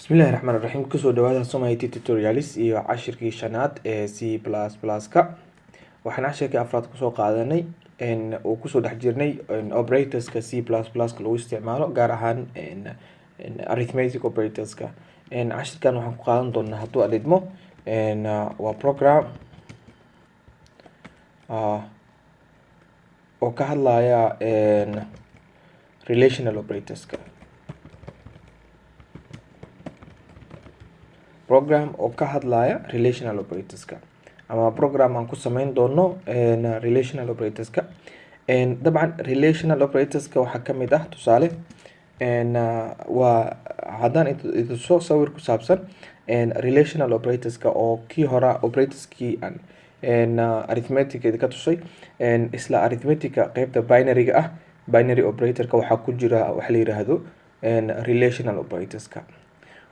Bismillahi Raxmaani Raxiim. Kusoo dhawaada Somali Tutorials iyo cashirkii shanaad ee C++ ka. Waxaan cashirkii afraad kusoo qaadanay uu kusoo dhex jirnay operatorska C++ ka lagu isticmaalo gaar ahaan arithmetic operatorska. Cashirkan waxaan ku qaadan doonaa hadduu adidmo waa program oo ka hadlaya relational operatorska. Program oo ka hadlaya relational operatorska ama program aan ku sameyn doono relational operatorska. Dabcan relational operatorska waxaa kamid ah tusaale waa haddaan idin soo sawir ku saabsan relational operatorska oo kii hora operatorskii aan arithmetic ka tusay isla arithmetica qaybta binary ah. Binary operatorka waxaa ku jira waxa la yiraahdo relational operatorska,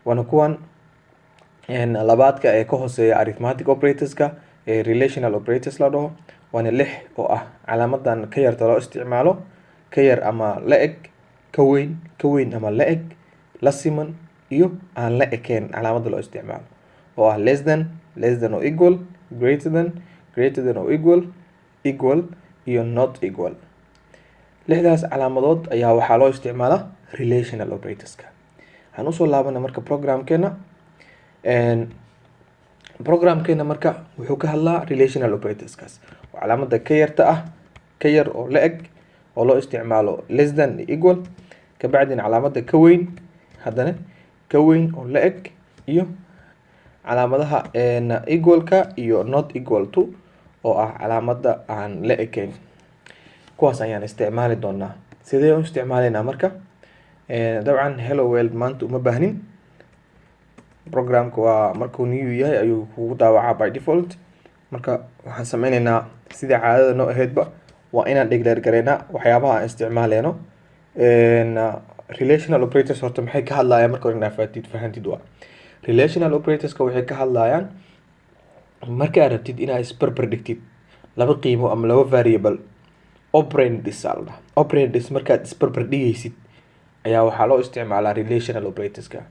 waana kuwan labaadka ee ka hooseeya arithmetic operatorska ee relational operators la dhaho. waana 6 oo ah calaamadan ka yarta loo isticmaalo ka yar ama la eg, ka weyn ama la eg, la siman iyo aan la ekeen calaamada loo isticmaalo oo ah less than or equal, greater than or equal iyo not equal. 6daas calaamadood ayaa waxaa loo isticmaalaa relational operatorska. waxaan usoo laabana marka programkeena marka wuxuu ka hadlaa relational operatorskaas. calaamada ka yarta ah, ka yar oo la eg oo loo isticmaalo less than equal, ka bacdina calaamada ka weyn, haddana ka weyn oo la eg iyo calaamadaha equalka iyo not equal to oo ah calaamada aan la ekeyn. kuwaas ayaan isticmaali doonaa. sidee u isticmaaleynaa marka? dabcan hello world maanta uma baahnin. programka waa markuu new yahay ayuu kugu daawacaa by default. marka waxaan sameyneynaa sida caadada noo aheydba waa inaan declare gareynaa waxyaabaha aan isticmaaleyno. relational operators horta maxay ka hadlayaan marka hore inaad fahantid waa. relational operatorska waxay ka hadlayaan marka aad rabtid inaad isbarbar dhigtid laba qiimo ama laba variable. operands markaad isbarbar dhigaysid ayaa waxaa loo isticmaalaa relational operatorska.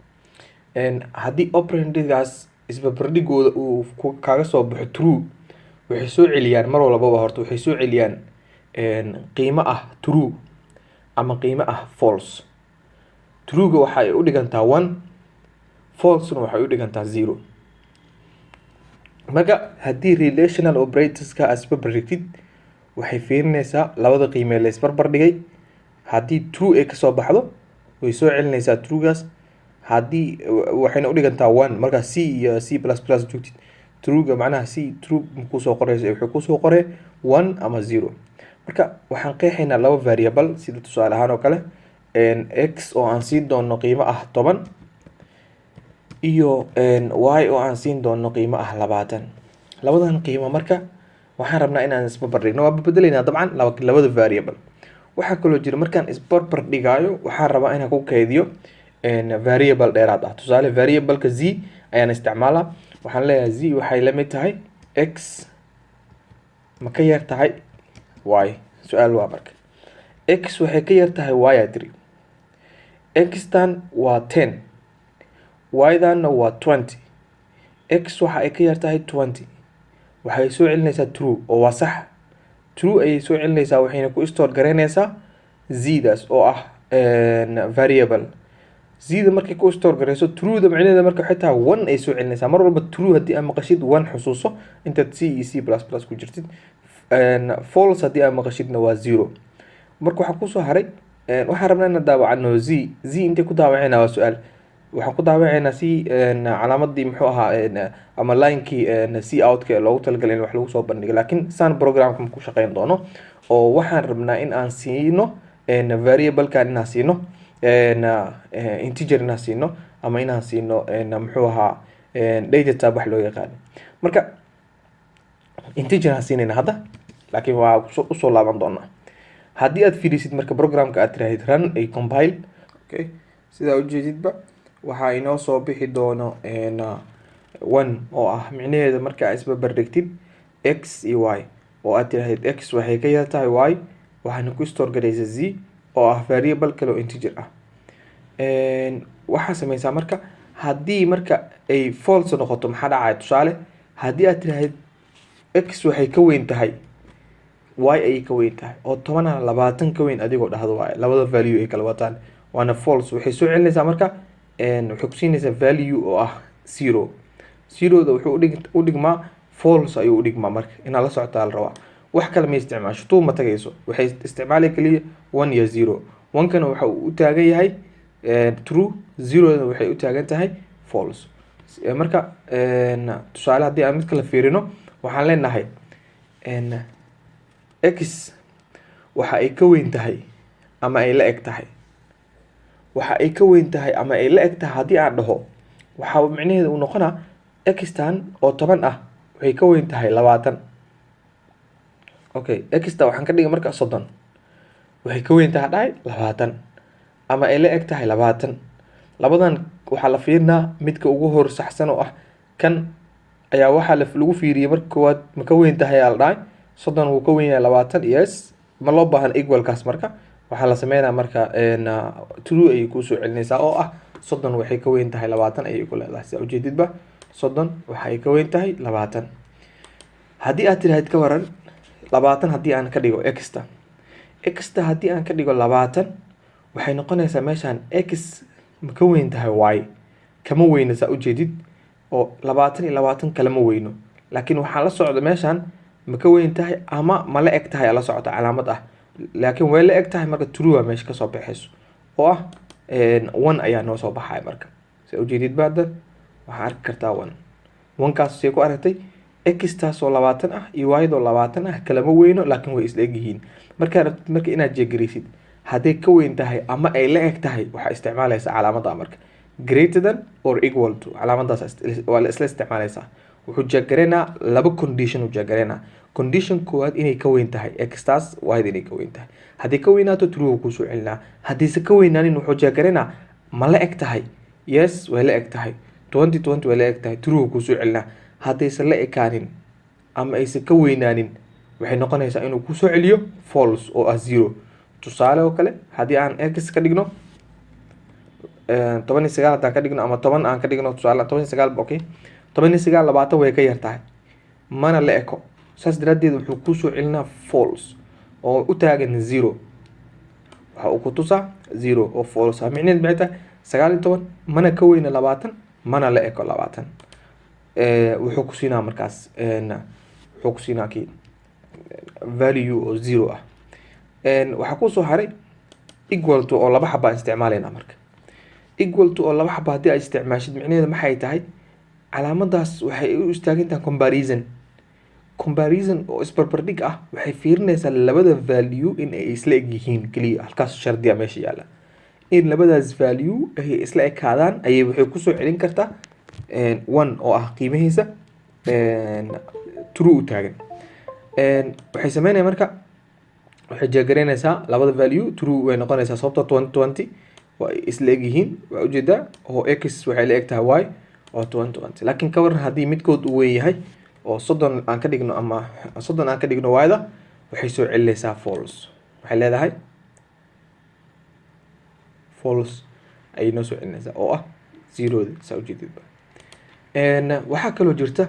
haddii operandsgaas isbarbardhigooda uu kaaga soo baxo true, waxay soo celiyaan mar walbaba horta waxay soo celiyaan qiimo ah true ama qiimo ah false. Truega waxay u dhigantaa 1, falsena waxay u dhigantaa 0. marka haddii relational operatorska aad isbarbardhigtid waxay fiirinaysaa labada qiime la isbarbar dhigay. haddii true ay kasoo baxdo way soo celinaysaa truegaas. haddii waxayna u dhigantaa 1 marka C iyo C++ joogtid truega macnaha C true kusoo qoraysa wuxuu kusoo qoray 1 ama 0. marka waxaan qeexaynaa laba variable sida tusaale ahaan oo kale x oo aan siin doono qiimo ah 10 iyo y oo aan siin doono qiimo ah 20. labadan qiimo marka waxaan rabnaa inaan isbarbar dhigno. waa bedeleynaa dabcan labada variable. waxaa kaloo jira markaan isbarbar dhigaayo waxaan rabaa inaan ku keydiyo variable dheeraad ah. tusaale variableka z ayaan isticmaalaa. waxaan leeyahay z waxay la mid tahay x ma ka yar tahay y. su-aal waa marka x waxay ka yar tahay y aa tiri. x tan waa 10, y danna waa 20. x waxa ay ka yar tahay 20 waxay soo celinaysaa true oo waa sax. true ayay soo celinaysaa waxayna ku store gareynaysaa z-daas oo ah variable. z-da markay ku store gareyso true-da macnaheeda marka waxay tahay 1 ay soo celinaysaa. mar walba true haddii aad maqashid 1 xusuuso intaad C iyo C++ ku jirtid. false haddii aad maqashidna waa 0. marka waxaa kusoo haray waxaan rabnaa inaan daawacano z intay ku daawacayna waa su-aal. waxaan ku daawacaynaa c calaamadii muxuu ahaa ama linekii c outka loogu talagalay in wax lagu soo bandhigo. laakiin saan programka ku shaqeyn doono oo waxaan rabnaa in aan siino variablekan inaan siino integer inaan siino ama inaan siino muxuu ahaa data type wax loo yaqaano. marka integer aan siinayna hadda laakiin waa usoo laaban doonaa. haddii aad fiirisid marka programka aad tiraahid run a compile, okay, sidaa ujeedidba waxaa inoo soo bixi doono 1 oo ah micnaheeda marka aad isbarbar dhigtid x iyo y oo aad tiraahid x waxay ka yar tahay y waxaana ku store garaysa z oo ah variable kale oo integer ah. waxaa sameysaa marka haddii marka ay false noqoto maxaa dhacaya? tusaale haddii aad tiraahid x waxay ka weyn tahay y ayay ka weyn tahay oo 10 ka weyn adigoo dhahdo waaye labada value ay kala wataan waana false, waxay soo celinaysaa marka waxay ku siinaysaa value oo ah 0. 0da wuxuu u dhigmaa false ayuu u dhigmaa marka inaad la socotaa la rabaa. wax kale ma isticmaasho, tuu ma tagayso, waxay isticmaali kaliya 1 iyo 0. 1kana waxa uu u taagan yahay true, 0da waxay u taagan tahay false. marka tusaale haddii aan mid kala fiirino waxaan leenahay x waxa ay ka weyn tahay ama ay la eg tahay, waxa ay ka weyn tahay ama ay la eg tahay haddii aan dhaho waxa micnaheedu uu noqonaa x-tan oo 10 ah waxay ka weyn tahay 20. okay, x-ta waxaan ka dhigay marka 30 waxay ka weyn tahay dhahay 20 ama ay la eg tahay 20. labadan waxaa la fiirinaa midka ugu hor saxsan oo ah kan ayaa waxaa lagu fiiriyay marka koowaad ma ka weyn tahay la dhahay 30 wuu ka weyn yahay 20. yes, ma loo baahan equalkaas marka waxaa la sameynaa marka true ayay kusoo celinaysaa oo ah 30 waxay ka weyn tahay 20 ayay ku leedahay. sida ujeedidba 30 waxay ka weyn tahay 20. haddii aad tiraahid ka waran 20 haddii aan ka dhigo x-ta haddii aan ka dhigo 20 waxay noqonaysaa meeshaan x ma ka weyn tahay y, kama weyna saa ujeedid oo 20 iyo 20 kalama weyno, laakiin waxaa la socda meeshaan ma ka weyn tahay ama ma la eg tahay la socota calaamad ah, laakiin way la eg tahay marka true meesha kasoo baxayso oo ah 1 ayaa noo soo baxaya marka. saa ujeedid baada waxaa arki kartaa 1 kaas say ku aragtay x taasoo 20 ah iyo y doo 20 ah kalama weyno laakiin way isla eg yihiin. marka inaad jeegaraysid hadday ka weyn tahay ama ay la eg tahay waxaa isticmaalaysaa calaamada marka greater than or equal to, calaamadaas waa la isla isticmaalaysaa. wuxuu jeegaraynaa laba condition uu jeegaraynaa. condition koowaad inay ka weyn tahay x taas y inay ka weyn tahay, haddii ka weynaato true ku soo celinaa, haddiise ka weynaanin wuxuu jeegaraynaa ma la eg tahay, yes way la eg tahay, 20 way la eg tahay, true ku soo celinaa. haddaysan la ekaanin ama aysan ka weynaanin waxay noqonaysaa inuu ku soo celiyo false oo ah 0. tusaale oo kale haddii aan x ka dhigno 19 haddaan ka dhigno ama 10 aan ka dhigno, tusaale 19 okay, 19 20 way ka yar tahay mana la eko, saas daraadeed wuxuu ku soo celinaa false oo u taagan 0. waxa uu ku tusaa 0 oo false ah. micnaheedu maxay tahay 19 mana ka weyna 20 mana la eko 20. wuxuu ku siinaa markaas wuxuu ku siinaa kii value oo 0 ah. waxaa ku soo haray equal to oo laba xaba aan isticmaalayna marka. equal to oo laba xaba haddii ay isticmaashid micnaheedu maxay tahay calaamadaas waxay u istaagan tahay comparison oo isbarbardhig ah. waxay fiirinaysaa labada value in ay isla eg yihiin kaliya, halkaas shardiya meesha yaala in labadaas value ay isla ekaadaan ayay waxay kusoo celin kartaa 1 oo ah qiimihiisa true u taagan. waxay sameynaya marka waxay jeegaraynaysaa labada value true way noqonaysaa sababta 20 waa isla eg yihiin waa ujeedaa oo x waxay la eg tahay y oo 20. laakiin ka waran haddii midkood uu weyn yahay oo 30 aan ka dhigno ama 30 aan ka dhigno y-da waxay soo celinaysaa false, waxay leedahay false ayay noo soo celinaysaa oo ah 0. saa ujeedidba waxaa kaloo jirta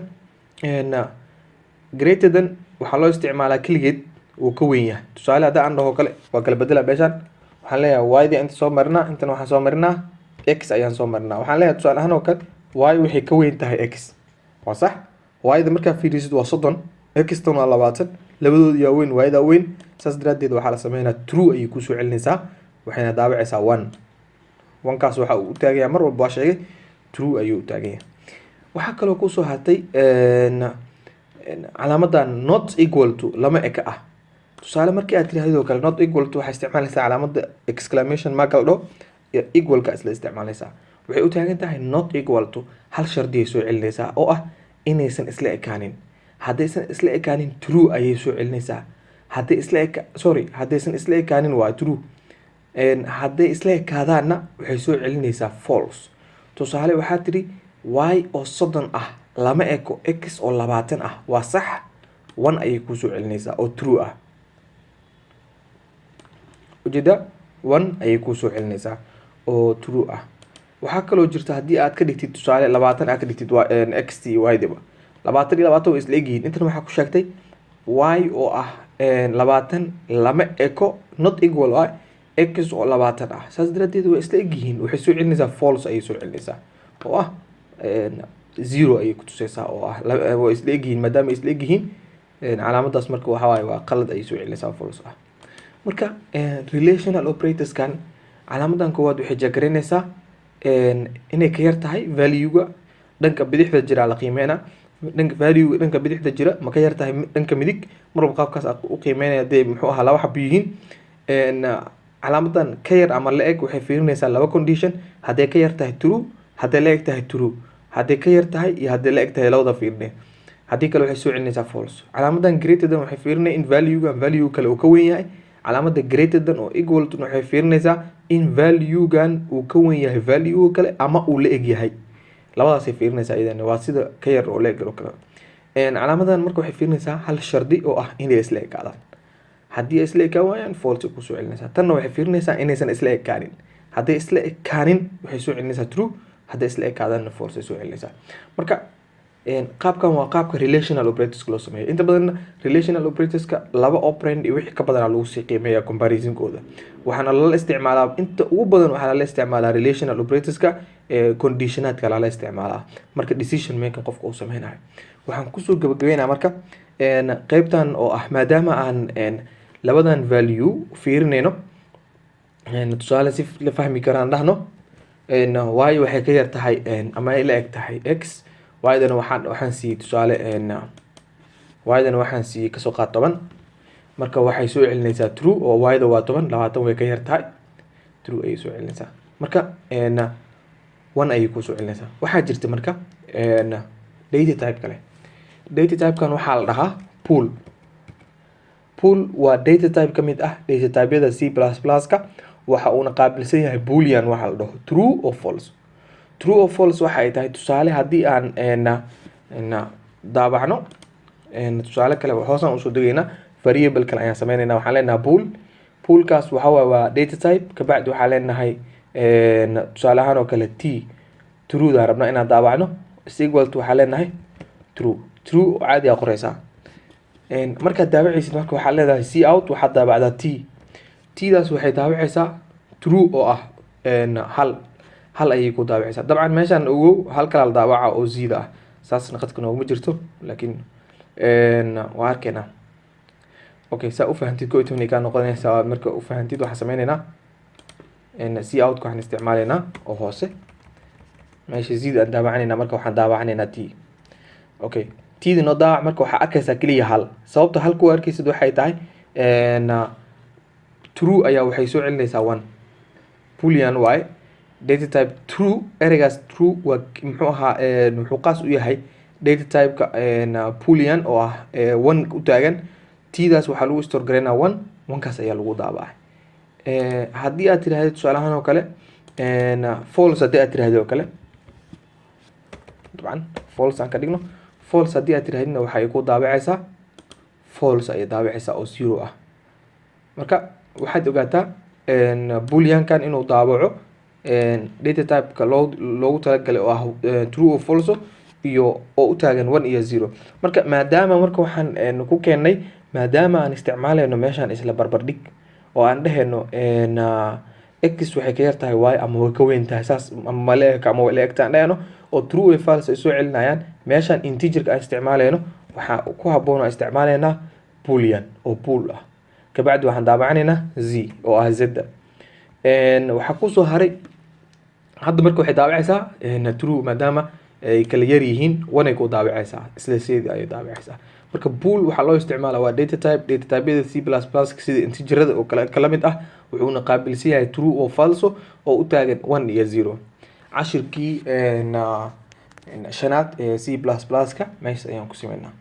greater than waxaa loo isticmaalaa keligeed uu ka weyn yahay. tusaale haddii aan dhaho kale waa kala bedela meeshaan waxaan leeyahay y-da inta soo marinaa, intana waxaan soo marinaa x ayaan soo marinaa. waxaan leeyahay tusaale ahaan oo kale y waxay ka weyn tahay x, waa sax. y-da markaa fiirisid waa 30, x-tan waa 20, labadood yaa weyn, y-da weyn. saas daraadeed waxaa la sameynaa true ayay kusoo celinaysaa waxayna daawacaysaa 1 kaas waxa uu u taagan yahay mar walba waa sheegay true ayuu u taagan yahay. waxaa kaloo kusoo hartay calaamadan not equal to lama eka ah. tusaale markii aad tiraahdo kale not equal to waxay isticmaalaysaa calaamada exclamation mark la dhaho iyo equalka isla isticmaalaysaa. waxay u taagan tahay not equal to hal shardi ay soo celinaysaa oo ah inaysan isla ekaanin. haddaysan isla ekaanin true ayay soo celinaysaa. haddaysan isla ekaanin waa true. hadday isla ekaadaanna waxay soo celinaysaa false. tusaale waxaa tiri y oo 30 ah lama eko x oo 20 ah, waa sax 1 ayay ku soo celinaysaa oo true ah. ujeeda 1 ayay ku soo celinaysaa oo true ah. waxaa kaloo jirta haddii aad ka dhigtid tusaale 20 aad ka dhigtid x t y diba 20 iyo 20 way isla egyihiin intan waxaa ku sheegtay y oo ah 20 lama eko not equal y x oo 20 ah saas daraadeed way isla egyihiin waxay soo celinaysaa false ayay soo celinaysaa oo ah 0 ayay ku tusaysaa oo ah way isla egyihiin maadaama ay isla egyihiin calaamadaas marka waxa waaye waa qalad ayay soo celinaysaa false ah marka relational operators kan calaamadan koowaad waxay jagareynaysaa inay ka yar tahay value-ga dhanka bidixda jira la qiimeynaa dhanka value dhanka bidixda jira ma ka yar tahay dhanka midig marba qaabkaas aad u qiimeynaya dee muxuu ahaa laba xab yihiin calaamadan ka yar ama la eg waxay fiirinaysaa laba condition hadday ka yar tahay true hadday la eg tahay true hadday ka yar tahay iyo hadday la eg tahay labada fiirine haddii kale waxay soo celinaysaa false calaamadan greater than waxay fiirinaya in value kale uu ka weyn yahay calaamada greater than oo equal to waxay fiirinaysaa in value-gan uu ka weyn yahay value kale ama uu la eg yahay labadaasay fiirinaysaa iyadana waa sida ka yar oo la eg oo kale calaamadan marka waxay fiirinaysaa hal shardi oo ah inay isla ekaadaan haddii ay isla ekaan waayaan false ku soo celinaysaa tanna waxay fiirinaysaa inaysan isla ekaanin hadday isla ekaanin waxay soo celinaysaa true hadday isla ekaadaanna false ay soo celinaysaa marka qaabkan waa qaabka relational operators loo sameeyo inta badan relational operators laba operand iyo wixii ka badan lagu sii qiimeeyaa comparison kooda waxaana lala isticmaalaa inta ugu badan waxaa lala isticmaalaa relational operators conditionaadka lala isticmaalaa marka decision making qofka uu sameynayo waxaan kusoo gabagabeynaa marka qaybtan oo ah maadaama aan labadan value fiirinayno tusaale si la fahmi karaan dhahno y waxay ka yar tahay ama ay la eg tahay x y-dana waxaan siiyey tusaale y-dana waxaan siiyey kasoo qaad 10 marka waxay soo celinaysaa true oo y-da waa 10 20 way ka yar tahay true ayay soo celinaysaa marka 1 ayay ku soo celinaysaa waxaa jirta marka data type kale data type kan waxaa la dhahaa pool waa data type ka mid ah data type-yada C++ ka waxa uuna qaabilsan yahay boolean waxa la dhaho true or false true or false waxa ay tahay tusaale haddii aan daabacno tusaale kale hoosaan usoo degaynaa variable kale ayaan sameynaynaa waxaan leenahay poolkaas waxa waaye waa data type kabacdi waxaan leenahay tusaale ahaan oo kale t trueda rabnaa inaan daabacno is equal to waxaan leenahay true caadi aa qoreysaa markaad daabacaysid marka waxaad leedahay c out waxaad daabacdaa tdaas waxay daabacaysaa true oo ah hal ayay ku daabacaysaa dabcan meeshaan ogow hal kala la daabaca oo zida ah saasna qadka nooguma jirto laakiin waa arkeynaa okay saa u fahantid ko itobnay kaa noqonaysaa marka u fahantid waxaan sameynaynaa c outka waxaan isticmaalaynaa oo hoose meesha zida aan daabacanayna marka waxaan daabacanaynaa t okay tda noo daabac marka waxaa arkaysaa keliya hal sababta hal ku arkaysid waxay tahay true ayaa waxay soo celinaysaa 1 boolean y data type true ereygaas true waa muxuu ahaa wuxuu qaas u yahay data type-ka boolean oo ah 1 u taagan tdaas waxaa lagu store garaynaa 1 kaas ayaa lagu daabacay haddii aad tiraahdo tusaale ahaan oo kale false haddii aad tiraahdo oo kale dabcan false aan ka dhigno false haddii aad tirahdina waxay ku daabacaysaa false ayay daabacaysaa oo 0 ah marka waxaad ogaataa booleankan inuu daabaco data type-ka loogu talagalay oo ah true or false iyo oo u taagan 1 iyo 0 marka maadaama marka waxaan ku keenay maadaama aan isticmaalayno meeshaan isla barbardhig oo aan dhehayno x waxay ka yar tahay y ama way ka weyn tahay saas ama la eg ama la egtaan dhehayno oo true iyo false ay soo celinayaan meeshaan integerka aan isticmaalayno waxaa ku habboon aan isticmaalaynaa boolean oo pool ah kabacdi waxaan daabacanaynaa z oo ah z waxaa kusoo haray hadda marka waxay daabacaysaa true maadaama ay kala yar yihiin 1 ay ku daabacaysaa isla seedi ay daabacaysaa marka pool waxaa loo isticmaalaa waa data type-yada C++ sida integerada oo kala mid ah wuxuuna qaabilsan yahay true oo false oo u taagan 1 iyo 0 cashirkii shanaad ee C++ ka meesha ayaan ku simeynaa